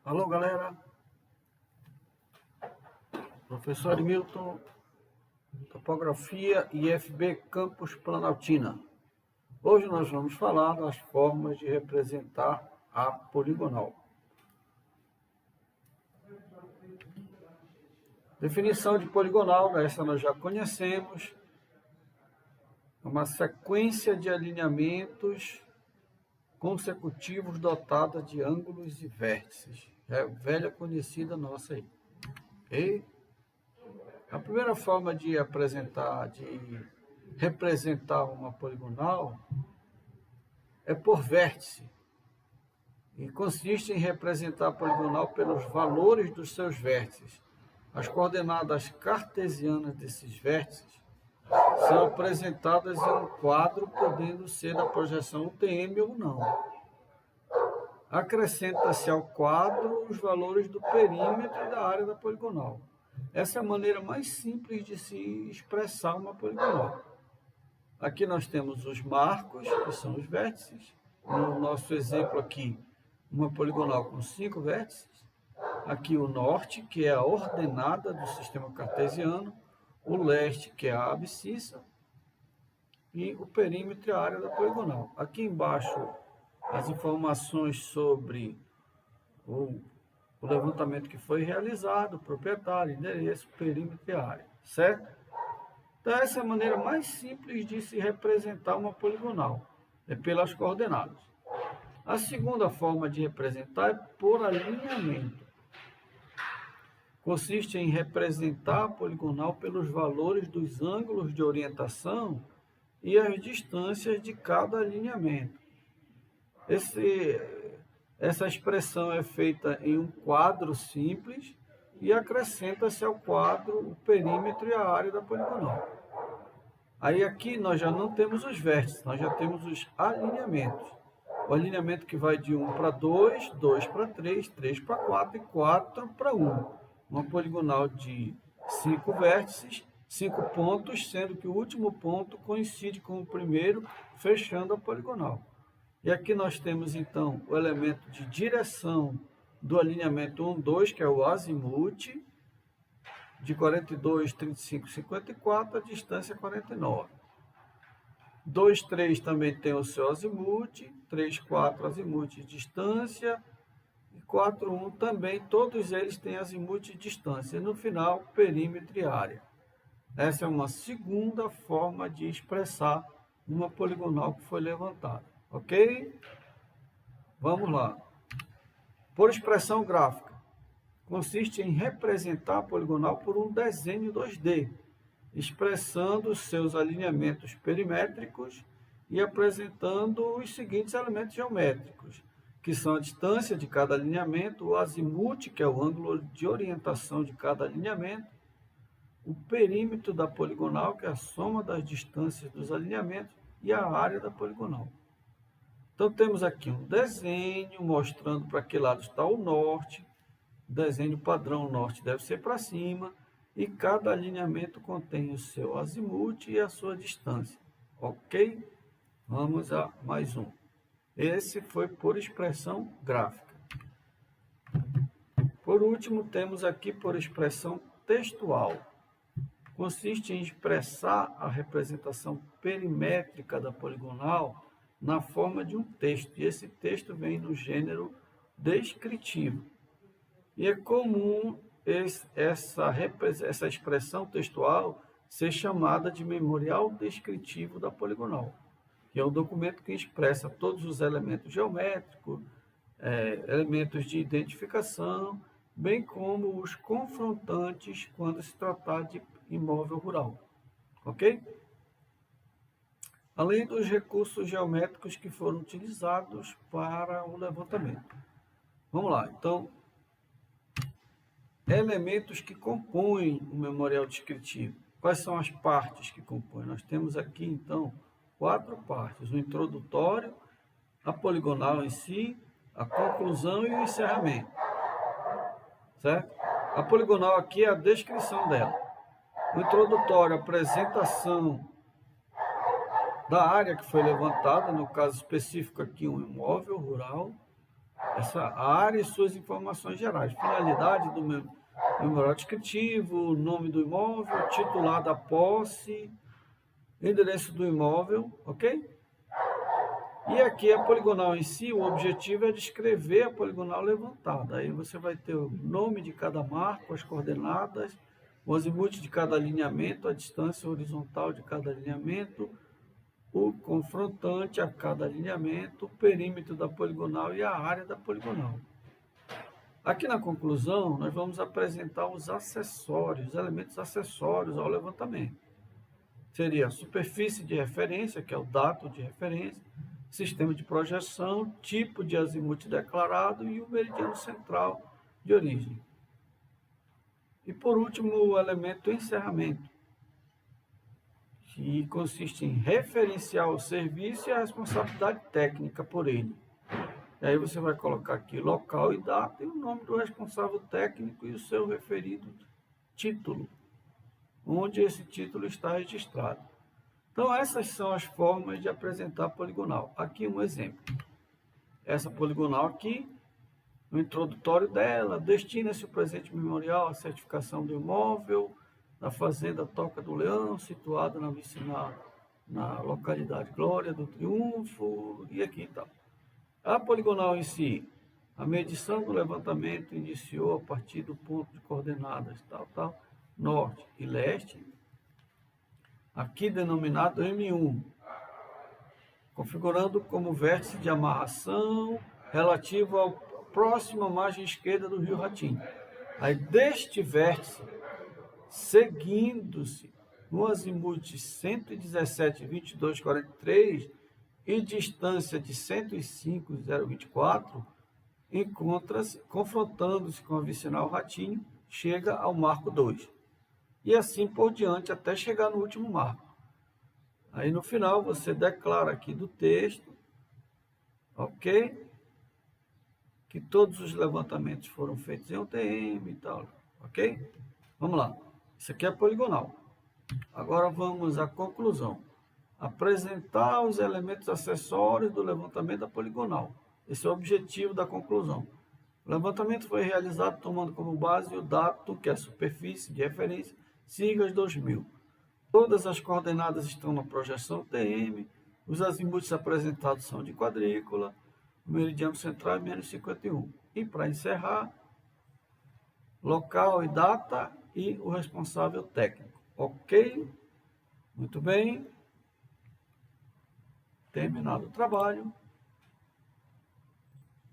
Alô, galera. Professor Edmilton, Topografia IFB Campus Planaltina. Hoje nós vamos falar das formas de representar a poligonal. Definição de poligonal, essa nós já conhecemos. É uma sequência de alinhamentos consecutivos dotada de ângulos e vértices. É velha conhecida nossa aí. Ok? A primeira forma de representar uma poligonal é por vértice. E consiste em representar a poligonal pelos valores dos seus vértices. As coordenadas cartesianas desses vértices são apresentadas em um quadro, podendo ser da projeção UTM ou não. Acrescenta-se ao quadro os valores do perímetro e da área da poligonal. Essa é a maneira mais simples de se expressar uma poligonal. Aqui nós temos os marcos, que são os vértices. No nosso exemplo aqui, uma poligonal com 5 vértices. Aqui o norte, que é a ordenada do sistema cartesiano. O leste, que é a abscissa. E o perímetro e a área da poligonal. Aqui embaixo, as informações sobre o levantamento que foi realizado, proprietário, endereço, perímetro e área, certo? Então, essa é a maneira mais simples de se representar uma poligonal, é pelas coordenadas. A segunda forma de representar é por alinhamento. Consiste em representar a poligonal pelos valores dos ângulos de orientação e as distâncias de cada alinhamento. Essa expressão é feita em um quadro simples e acrescenta-se ao quadro o perímetro e a área da poligonal. Aí aqui nós já não temos os vértices, nós já temos os alinhamentos. O alinhamento que vai de 1 para 2, 2 para 3, 3 para 4 e 4 para 1. Uma poligonal de 5 vértices, 5 pontos, sendo que o último ponto coincide com o primeiro, fechando a poligonal. E aqui nós temos, então, o elemento de direção do alinhamento 1, 2, que é o azimuth, de 42, 35, 54, a distância 49. 2, 3 também tem o seu azimuth, 3, 4, azimuth e distância, e 4, 1 também, todos eles têm azimuth e distância. E no final, perímetro e área. Essa é uma segunda forma de expressar uma poligonal que foi levantada. Ok? Vamos lá. Por expressão gráfica, consiste em representar a poligonal por um desenho 2D, expressando os seus alinhamentos perimétricos e apresentando os seguintes elementos geométricos, que são a distância de cada alinhamento, o azimuth, que é o ângulo de orientação de cada alinhamento, o perímetro da poligonal, que é a soma das distâncias dos alinhamentos, e a área da poligonal. Então, temos aqui um desenho mostrando para que lado está o norte. O desenho padrão, o norte deve ser para cima. E cada alinhamento contém o seu azimuth e a sua distância. Ok? Vamos a mais um. Esse foi por expressão gráfica. Por último, temos aqui por expressão textual. Consiste em expressar a representação perimétrica da poligonal na forma de um texto, e esse texto vem no gênero descritivo. E é comum essa expressão textual ser chamada de memorial descritivo da poligonal, que é um documento que expressa todos os elementos geométricos, elementos de identificação, bem como os confrontantes quando se tratar de imóvel rural. Ok? Além dos recursos geométricos que foram utilizados para o levantamento. Vamos lá, então, elementos que compõem o memorial descritivo. Quais são as partes que compõem? Nós temos aqui, então, 4 partes: o introdutório, a poligonal em si, a conclusão e o encerramento. Certo? A poligonal aqui é a descrição dela. O introdutório, a apresentação da área que foi levantada, no caso específico aqui um imóvel rural, essa área e suas informações gerais, finalidade do memorial descritivo, nome do imóvel, titular da posse, endereço do imóvel, ok? E aqui a poligonal em si, o objetivo é descrever a poligonal levantada. Aí você vai ter o nome de cada marco, as coordenadas, o azimuth de cada alinhamento, a distância horizontal de cada alinhamento, o confrontante a cada alinhamento, o perímetro da poligonal e a área da poligonal. Aqui na conclusão, nós vamos apresentar os acessórios, os elementos acessórios ao levantamento. Seria a superfície de referência, que é o dado de referência, sistema de projeção, tipo de azimuth declarado e o meridiano central de origem. E por último, o elemento encerramento, que consiste em referenciar o serviço e a responsabilidade técnica por ele. E aí você vai colocar aqui local e data e o nome do responsável técnico e o seu referido título, onde esse título está registrado. Então essas são as formas de apresentar a poligonal. Aqui um exemplo. Essa poligonal aqui, no introdutório dela, destina-se o presente memorial à certificação do imóvel, da Fazenda Toca do Leão, situada na localidade Glória do Triunfo, e aqui e tal. A poligonal em si, a medição do levantamento iniciou a partir do ponto de coordenadas tal, norte e leste, aqui denominado M1, configurando como vértice de amarração relativo à próxima margem esquerda do rio Ratinho. Aí deste vértice, seguindo-se no azimuth 117,22,43 e distância de 105,024, encontra-se, confrontando-se com a vicinal Ratinho, chega ao marco 2. E assim por diante até chegar no último marco. Aí no final você declara aqui do texto, ok? Que todos os levantamentos foram feitos em UTM e tal, ok? Vamos lá. Isso aqui é poligonal. Agora vamos à conclusão. Apresentar os elementos acessórios do levantamento da poligonal. Esse é o objetivo da conclusão. O levantamento foi realizado tomando como base o dado, que é a superfície de referência, siglas 2000. Todas as coordenadas estão na projeção TM, os azimuths apresentados são de quadrícula, o meridiano central é menos 51. E para encerrar, local e data e o responsável técnico. Ok? Muito bem. Terminado o trabalho.